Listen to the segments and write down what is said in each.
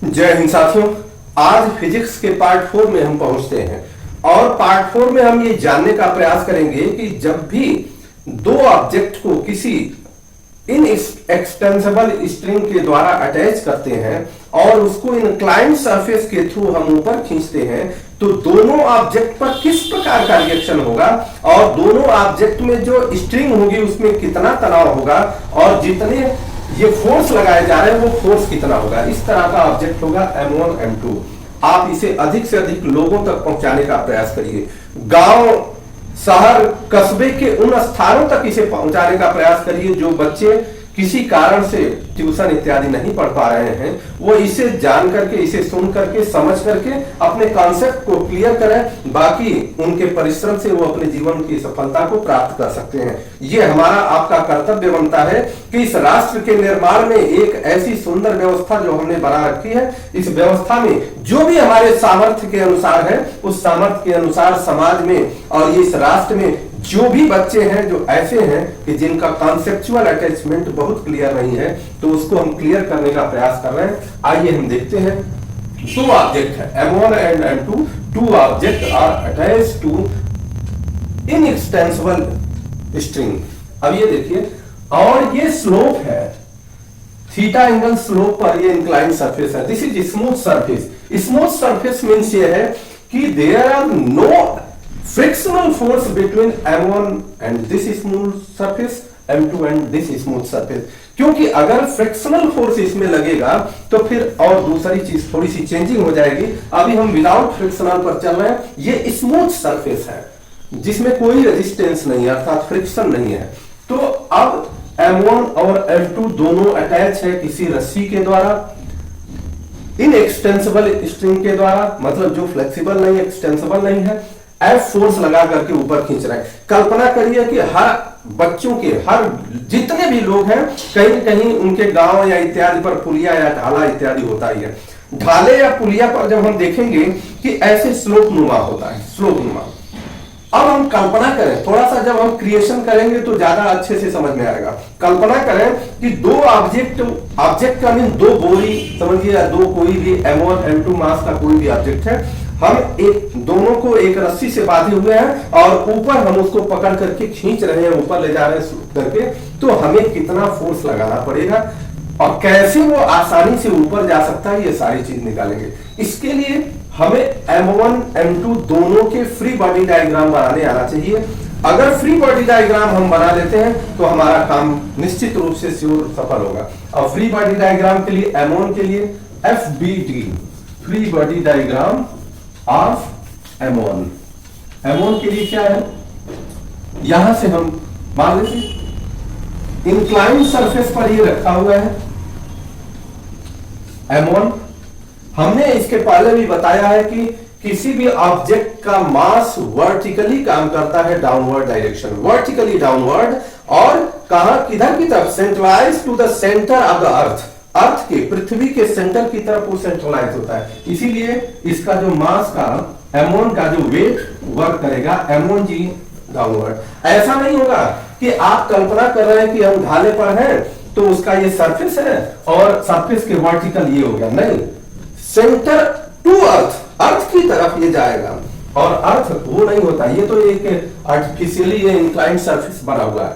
जय हिंद साथियों। आज फिजिक्स के पार्ट 4 में हम पहुंचते हैं और पार्ट 4 में हम ये जानने का प्रयास करेंगे कि जब भी दो ऑब्जेक्ट को किसी इन एक्सटेंसिबल स्ट्रिंग के द्वारा अटैच करते हैं और उसको इंक्लाइंड सरफेस के थ्रू हम ऊपर खींचते हैं तो दोनों ऑब्जेक्ट पर किस प्रकार का रिएक्शन होगा और दोनों ऑब्जेक्ट में जो स्ट्रिंग होगी उसमें कितना तनाव होगा और जितने ये फोर्स लगाए जा रहे हैं वो फोर्स कितना होगा। इस तरह का ऑब्जेक्ट होगा M1 M2। आप इसे अधिक से अधिक लोगों तक पहुंचाने का प्रयास करिए। गांव, शहर, कस्बे के उन स्थानों तक इसे पहुंचाने का प्रयास करिए जो बच्चे किसी कारण से ट्यूशन इत्यादि नहीं पढ़ पा रहे हैं, वो इसे जान करके, इसे सुन करके, समझ करके अपने कॉन्सेप्ट को क्लियर करें। बाकी उनके परिश्रम से वो अपने जीवन की सफलता को प्राप्त कर सकते हैं। ये हमारा आपका कर्तव्य बनता है कि इस राष्ट्र के निर्माण में एक ऐसी सुंदर व्यवस्था जो हमने बना रखी है, इस व्यवस्था में जो भी हमारे सामर्थ्य के अनुसार है उस सामर्थ्य के अनुसार समाज में और इस राष्ट्र में जो भी बच्चे हैं जो ऐसे हैं कि जिनका कॉन्सेप्चुअल अटैचमेंट बहुत क्लियर नहीं है तो उसको हम क्लियर करने का प्रयास कर रहे हैं। आइए हम देखते हैं। दो ऑब्जेक्ट है M1 and M2। Two object are attached to inextensible string. अब ये देखिए, और ये स्लोप है थीटा एंगल स्लोप पर ये इंक्लाइंड सरफेस है। This is smooth surface. Smooth surface means ये है कि there are no frictional force between M1 and this smooth surface, M2 and this smooth surface। क्योंकि अगर फ्रिक्शनल फोर्स इसमें लगेगा तो फिर और दूसरी चीज थोड़ी सी चेंजिंग हो जाएगी। अभी हम विदाउट फ्रिक्शनल पर चल रहे हैं। ये स्मूथ सरफेस है जिसमें कोई रेजिस्टेंस नहीं है, अर्थात फ्रिक्शन नहीं है। तो अब M1 और M2 दोनों अटैच है किसी रस्सी के द्वारा, इनएक्सटेंसिबल स्ट्रिंग के द्वारा, मतलब जो फ्लेक्सिबल नहीं, एक्सटेंसिबल नहीं है। F फोर्स लगा करके ऊपर खींच रहे हैं। कल्पना करिए कि हर बच्चों के, हर जितने भी लोग हैं, कहीं कहीं उनके गांव या इत्यादि पर पुलिया या ढाला इत्यादि होता ही है। ढाले या पुलिया पर जब हम देखेंगे कि ऐसे स्लोप नुमा होता है, स्लोप नुमा। अब हम कल्पना करें, थोड़ा सा जब हम क्रिएशन करेंगे तो ज्यादा अच्छे से समझ में आएगा। कल्पना करें कि दो ऑब्जेक्ट का मीन दो बोरी समझिए, या दो कोई भी M1 M2 मास का कोई भी ऑब्जेक्ट है। हम एक दोनों को एक रस्सी से बांधे हुए हैं और ऊपर हम उसको पकड़ करके खींच रहे हैं, ऊपर ले जा रहे हैं करके। तो हमें कितना फोर्स लगाना पड़ेगा और कैसे वो आसानी से ऊपर जा सकता है, ये सारी चीज निकालेंगे। इसके लिए हमें M1 M2 दोनों के फ्री बॉडी डायग्राम बनाने आना चाहिए। अगर फ्री बॉडी डायग्राम हम बना लेते हैं तो हमारा काम निश्चित रूप से श्योर सफल होगा। और फ्री बॉडी डायग्राम के लिए M1 के लिए FBD, free body diagram of M1। M1 के लिए क्या है, यहां से हम मान लेते इंक्लाइंड सरफेस पर ये रखा हुआ है M1। हमने इसके पहले भी बताया है कि किसी भी ऑब्जेक्ट का मास वर्टिकली काम करता है डाउनवर्ड डायरेक्शन, वर्टिकली डाउनवर्ड। और कहां, किधर की तरफ, centralize to the centre of the earth, earth के, पृथ्वी के सेंटर की तरफ वो सेंट्रलाइज होता है। इसीलिए इसका जो मास का M1 का जो वेट वर्क करेगा M1G डाउनवर्ड। ऐसा नहीं होगा कि आप कल्पना कर रहे हैं कि हम ढाले पर हैं तो उसका ये सरफेस है और सरफेस के वर्टिकल ये हो गया, नहीं, सेंटर टू अर्थ, अर्थ की तरफ ये जाएगा। और अर्थ वो नहीं होता, ये तो एक आर्टिफिशियली ये इंक्लाइंड सरफेस बना हुआ है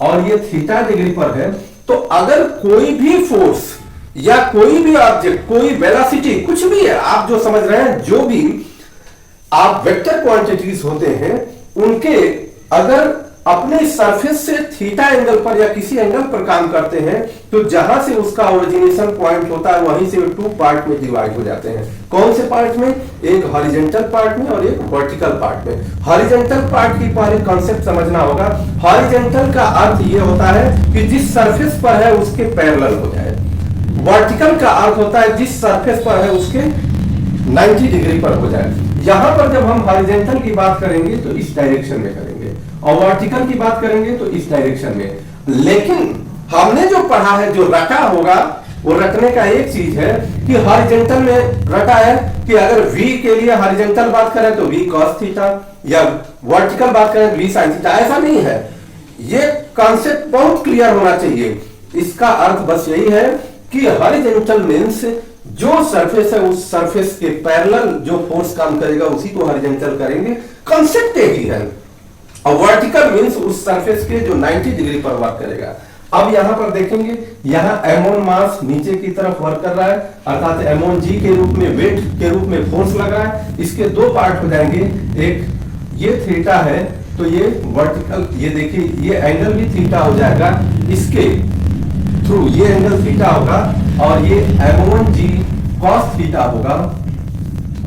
और ये थीटा डिग्री पर है। तो अगर कोई भी फोर्स या कोई भी ऑब्जेक्ट, कोई वेलोसिटी, कुछ भी है, आप जो समझ रहे हैं, जो भी आप वेक्टर क्वांटिटीज होते हैं, उनके अगर अपने सरफेस से थीटा एंगल पर या किसी एंगल पर काम करते हैं तो जहां से उसका ओरिजिनेशन पॉइंट होता है वहीं से टू पार्ट में डिवाइड हो जाते हैं। कौन से पार्ट में, एक हॉरिजॉन्टल पार्ट में और एक वर्टिकल पार्ट में। हॉरिजॉन्टल पार्ट की पहले कॉन्सेप्ट समझना होगा। हॉरिजॉन्टल का अर्थ यह होता है कि जिस सरफेस पर है उसके पैरेलल हो जाए। वर्टिकल का अर्थ होता है जिस सरफेस पर है उसके 90 डिग्री पर हो जाए। यहां पर जब हम हॉरिजॉन्टल की बात करेंगे तो इस डायरेक्शन में करेंगे और वर्टिकल की बात करेंगे तो इस डायरेक्शन में। लेकिन हमने जो पढ़ा है, जो रटा होगा, वो रटने का एक चीज है कि हॉरिजॉन्टल में रटा है कि अगर V के लिए हॉरिजॉन्टल बात करें तो V cos थीटा या वर्टिकल बात करें तो V sin थीटा। ऐसा नहीं है, ये कॉन्सेप्ट बहुत क्लियर होना चाहिए। इसका अर्थ बस यही है कि हॉरिजॉन्टल मींस जो सरफेस है उस सरफेस के पैरेलल जो फोर्स काम करेगा उसी को हॉरिजॉन्टल करेंगे। कंसेप्ट एक ही है। और वर्टिकल मींस उस सरफेस के जो 90 डिग्री पर वर्क करेगा। अब यहां पर देखेंगे, यहां m1 मास नीचे की तरफ वर्क कर रहा है, अर्थात m1 g के रूप में, वेट के रूप में फोर्स लग रहा है। इसके दो पार्ट हो जाएंगे, एक ये थीटा है तो ये वर्टिकल, ये देखिए ये एंगल भी थीटा हो जाएगा, इसके थ्रू ये एंगल थीटा होगा, और ये m1g cos थीटा होगा,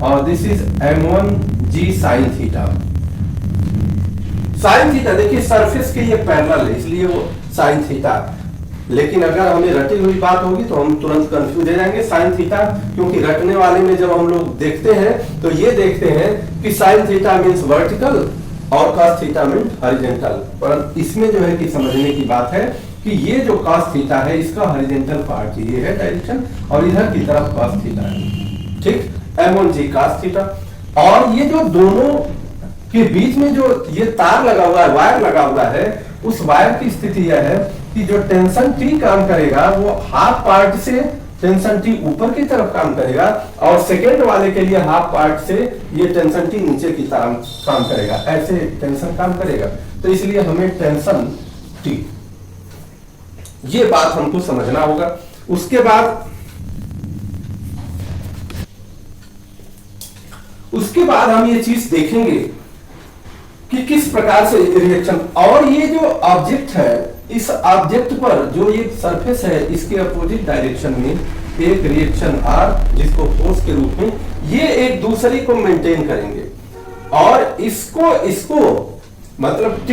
और this is m1g sin theta. Sine theta देखिए सरफेस के ये पैरेलल है इसलिए वो साइन थीटा। लेकिन अगर हमें रटी हुई बात होगी तो हम तुरंत कंफ्यूज हो जाएंगे साइन थीटा, क्योंकि रटने वाले में जब हम लोग देखते हैं तो ये देखते हैं कि साइन थीटा मींस वर्टिकल और cos थीटा मींस हॉरिजॉन्टल। पर इसमें जो है कि समझने की बात है कि ये जो cos थीटा है इसका हॉरिजॉन्टल पार्ट ये है डायरेक्शन, और इधर की तरफ cos थीटा है, ठीक, m1g cos थीटा। और ये जो दोनों के बीच में जो ये तार लगा हुआ है, वायर लगा हुआ है, उस वायर की स्थिति यह है कि जो टेंशन T काम करेगा वो हाफ पार्ट से टेंशन T ऊपर की तरफ काम करेगा, और सेकेंड वाले के लिए हाफ पार्ट से ये टेंशन T नीचे की तरफ काम करेगा, ऐसे टेंशन काम करेगा। तो इसलिए हमें टेंशन T, ये बात हमको समझना होगा। उसके बाद हम ये चीज देखेंगे कि किस प्रकार से रिएक्शन, और ये जो ऑब्जेक्ट है इस ऑब्जेक्ट पर जो ये सरफेस है इसके अपोजिट डायरेक्शन में एक रिएक्शन R जिसको फोर्स के रूप में, ये एक दूसरे को मेंटेन करेंगे, और इसको मतलब T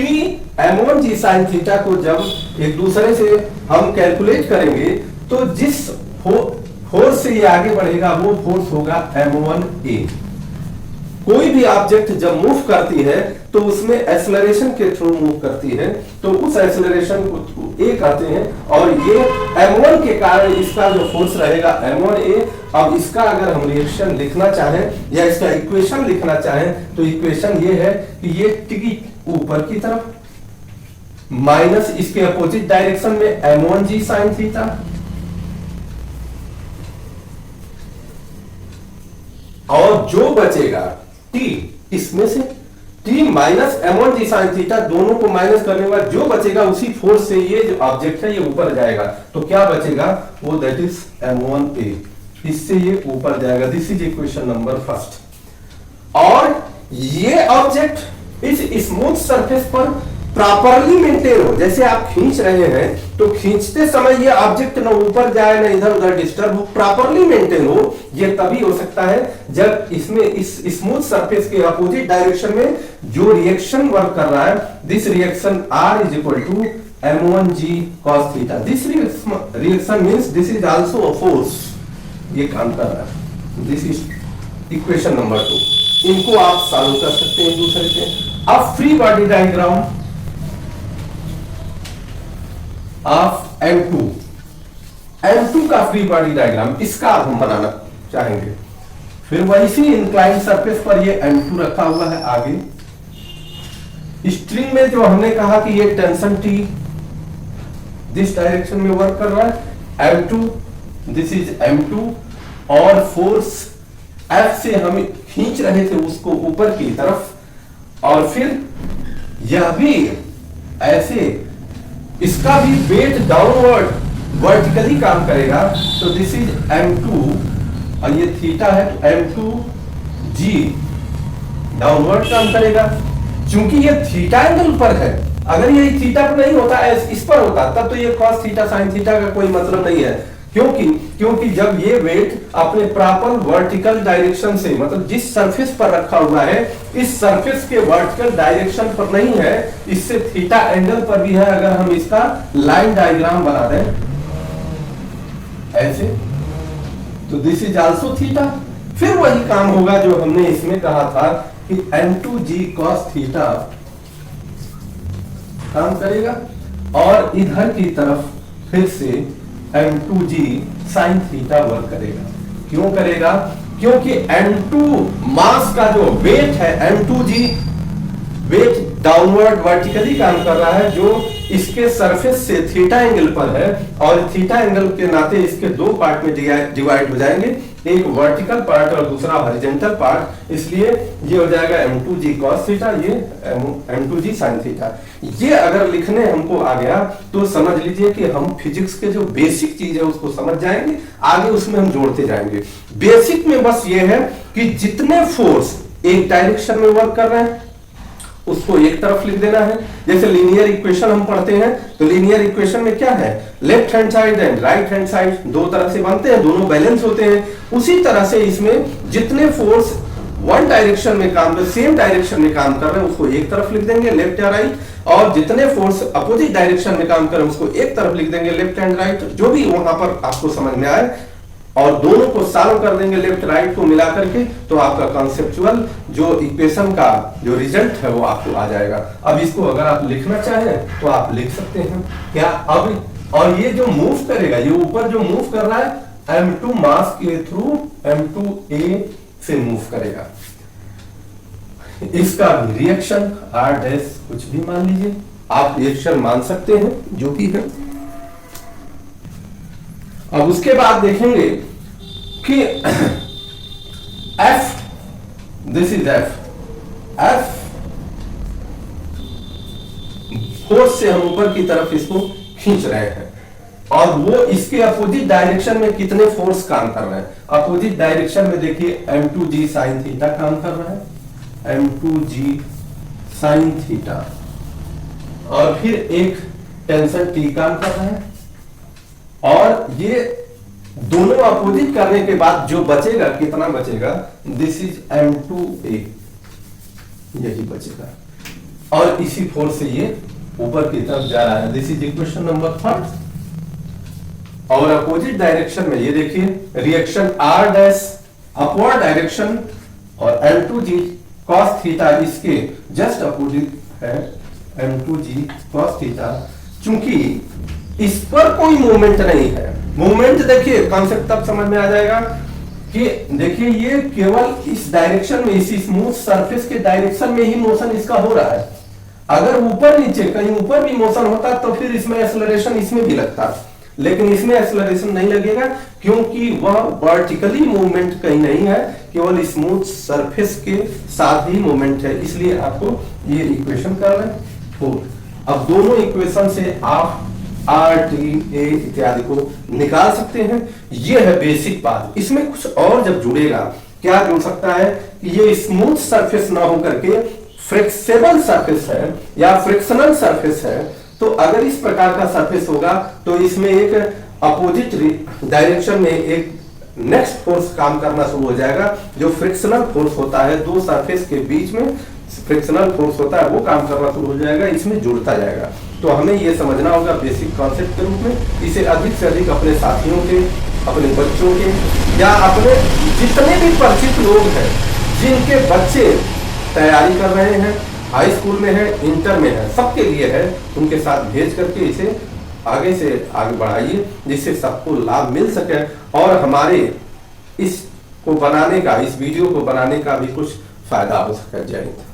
m1g sin थीटा को जब एक दूसरे से हम कैलकुलेट करेंगे तो जिस फोर्स से ये आगे बढ़ेगा वो फोर्स होगा m1a। कोई भी ऑब्जेक्ट जब मूव करती है तो उसमें एक्सेलरेशन के थ्रू मूव करती है, तो उस एक्सेलरेशन को a कहते हैं, और ये m1 के कारण इसका जो फोर्स रहेगा m1a। अब इसका अगर हम रिएक्शन लिखना चाहें या इसका इक्वेशन लिखना चाहें तो इक्वेशन ये है कि ये T ऊपर की तरफ माइनस इसके अपोजिट डायरेक्शन में m1g sin थीटा, और जो बचेगा T इसमें से T minus m1g sin theta, दोनों को माइनस करने के बाद जो बचेगा उसी फोर्स से ये जो ऑब्जेक्ट है ये ऊपर जाएगा, तो क्या बचेगा वो दैट इज m1a, इससे ये ऊपर जाएगा। This is equation number first. और ये ऑब्जेक्ट इस स्मूथ सरफेस पर प्रॉपरली मेंटेन हो, जैसे आप खींच रहे हैं तो खींचते समय ये ऑब्जेक्ट ना ऊपर जाए ना इधर उधर डिस्टर्ब हो, प्रॉपरली मेंटेन हो। ये तभी हो सकता है जब इसमें इस स्मूथ सरफेस के अपोजिट डायरेक्शन में जो रिएक्शन वर्क कर रहा है, this reaction R is equal to m1g cos theta. This reaction means this is also a force, ये काम कर रहा है। This is equation number 2। इनको आप सॉल्व कर सकते हैं एक दूसरे से। अब free body diagram of M2 का फ्री बॉडी डायग्राम, इसका आप हम बनाना चाहेंगे। फिर वैसी इंक्लाइन सरफेस पर ये M2 रखा हुआ है। आगे स्ट्रिंग में जो हमने कहा कि ये टेंशन T दिस डायरेक्शन में वर्क कर रहा है, M2 दिस इज M2, और फोर्स F से हम खींच रहे थे उसको ऊपर की तरफ, और फिर यह भी ऐसे, इसका भी वेट डाउनवर्ड वर्टिकली काम करेगा, तो दिस इज m2, और ये थीटा है m2g डाउनवर्ड काम करेगा। चूंकि ये थीटा एंगल पर है, अगर ये थीटा पर नहीं होता, इस पर होता, तब तो ये cos थीटा sin थीटा का कोई मतलब नहीं है। क्योंकि जब ये वेट अपने प्रॉपर वर्टिकल डायरेक्शन से, मतलब जिस सरफेस पर रखा हुआ है इस सरफेस के वर्टिकल डायरेक्शन पर नहीं है, इससे थीटा एंगल पर भी है। अगर हम इसका लाइन डायग्राम बना दें ऐसे, तो दिस इज आल्सो थीटा। फिर वही काम होगा जो हमने इसमें कहा था कि m2g cos थीटा काम करेगा, और इधर की तरफ फिर से m2g sin थीटा वर्क करेगा। क्यों करेगा? क्योंकि m2 मास का जो वेट है, m2g वेट डाउनवर्ड वर्टिकली काम कर रहा है, जो इसके सरफेस से थीटा एंगल पर है और थीटा एंगल के नाते इसके दो पार्ट में डिवाइड हो जाएंगे, एक वर्टिकल पार्ट और दूसरा हॉरिजॉन्टल पार्ट, इसलिए ये हो जाएगा m2g cos थीटा, ये m2g sin थीटा। ये अगर लिखने हमको आ गया तो समझ लीजिए कि हम फिजिक्स के जो बेसिक चीज है उसको समझ जाएंगे, आगे उसमें हम जोड़ते जाएंगे। बेसिक में बस ये है कि जितने फोर्स एक डायरेक्शन में वर्क कर रहे हैं उसको एक तरफ लिख देना है। जैसे लीनियर इक्वेशन हम पढ़ते हैं तो लीनियर इक्वेशन में क्या है, left hand side and right hand side दो तरह से बनते हैं, दोनों बैलेंस होते हैं। उसी तरह से इसमें जितने फोर्स वन डायरेक्शन में काम कर, सेम डायरेक्शन में काम कर रहे हैं उसको एक तरफ लिख देंगे लेफ्ट या राइट, और जितने फोर्स अपोजिट डायरेक्शन में काम कर रहे हैं उसको एक तरफ लिख देंगे लेफ्ट एंड राइट, जो भी वहां पर आपको समझ में आए, और दोनों को सॉल्व कर देंगे लेफ्ट राइट को मिला करके, तो आपका कॉन्सेप्चुअल जो इक्वेशन का जो रिजल्ट है वो आपको आ जाएगा। अब इसको अगर आप लिखना चाहें तो आप लिख सकते हैं क्या अब, और ये जो मूव करेगा, ये ऊपर जो मूव कर रहा है m2 मास के थ्रू m2a से मूव करेगा। इसका भी रिएक्शन r डैश कुछ भी मान लीजिए, आप रिएक्शन मान सकते हैं जो भी है। अब उसके बाद देखेंगे कि F, this is F force से हम ऊपर की तरफ इसको खींच रहे हैं, और वो इसके अपोजिट डायरेक्शन में कितने फोर्स काम कर रहे हैं। अपोजिट डायरेक्शन में देखिए m2g sin थीटा काम कर रहा है, m2g sin थीटा, और फिर एक टेंशन T काम कर रहा है, और ये दोनों अपोजिट करने के बाद जो बचेगा कितना बचेगा, दिस इज m2a, यही बचेगा, और इसी फोर्स से ये ऊपर की तरफ जा रहा है। This is equation number 3। और अपोजिट डायरेक्शन में ये देखिए reaction r dash upward direction और m2g cos थीटा इसके जस्ट अपोजिट है m2g cos थीटा। चूंकि इस पर कोई मूवमेंट नहीं है, मूवमेंट देखिए कॉन्सेप्ट तब समझ में आ जाएगा कि देखिए ये केवल इस डायरेक्शन में, इसी स्मूथ सरफेस के डायरेक्शन में ही मोशन इसका हो रहा है। अगर ऊपर नीचे कहीं ऊपर भी मोशन होता तो फिर इसमें एक्सेलरेशन इसमें भी लगता, लेकिन इसमें एक्सेलरेशन नहीं लगेगा क्योंकि वह वर्टिकली मूवमेंट कहीं नहीं है, केवल स्मूथ सरफेस के साथ ही मूवमेंट है, इसलिए आपको ये इक्वेशन कर रहे हैं। अब दोनों इक्वेशन से आप आर टी ए इत्यादि को निकाल सकते हैं। ये है बेसिक बात। इसमें कुछ और जब जुड़ेगा, क्या जुड़ सकता है कि ये स्मूथ सरफेस ना होकर के फ्लेक्सिबल सरफेस है या फ्रिक्शनल सरफेस है, तो अगर इस प्रकार का सरफेस होगा तो इसमें एक अपोजिट डायरेक्शन में एक नेक्स्ट फोर्स काम करना शुरू हो जाएगा, जो फ्रिक्शनल फोर्स होता है, दो सरफेस के बीच में फ्रिक्शनल फोर्स होता है, वो काम करना शुरू हो जाएगा, इसमें जुड़ता जाएगा। तो हमें ये समझना होगा बेसिक कॉन्सेप्ट के रूप में। इसे अधिक से अधिक अपने साथियों के, अपने बच्चों के, या अपने जितने भी परिचित लोग हैं जिनके बच्चे तैयारी कर रहे हैं, हाई स्कूल में है, इंटर में है, सबके लिए है, उनके साथ भेज करके इसे आगे से आगे बढ़ाइए, जिससे सबको लाभ मिल सके और हमारे इस को बनाने का, इस वीडियो को बनाने का भी कुछ फायदा हो सके। जय हिंद।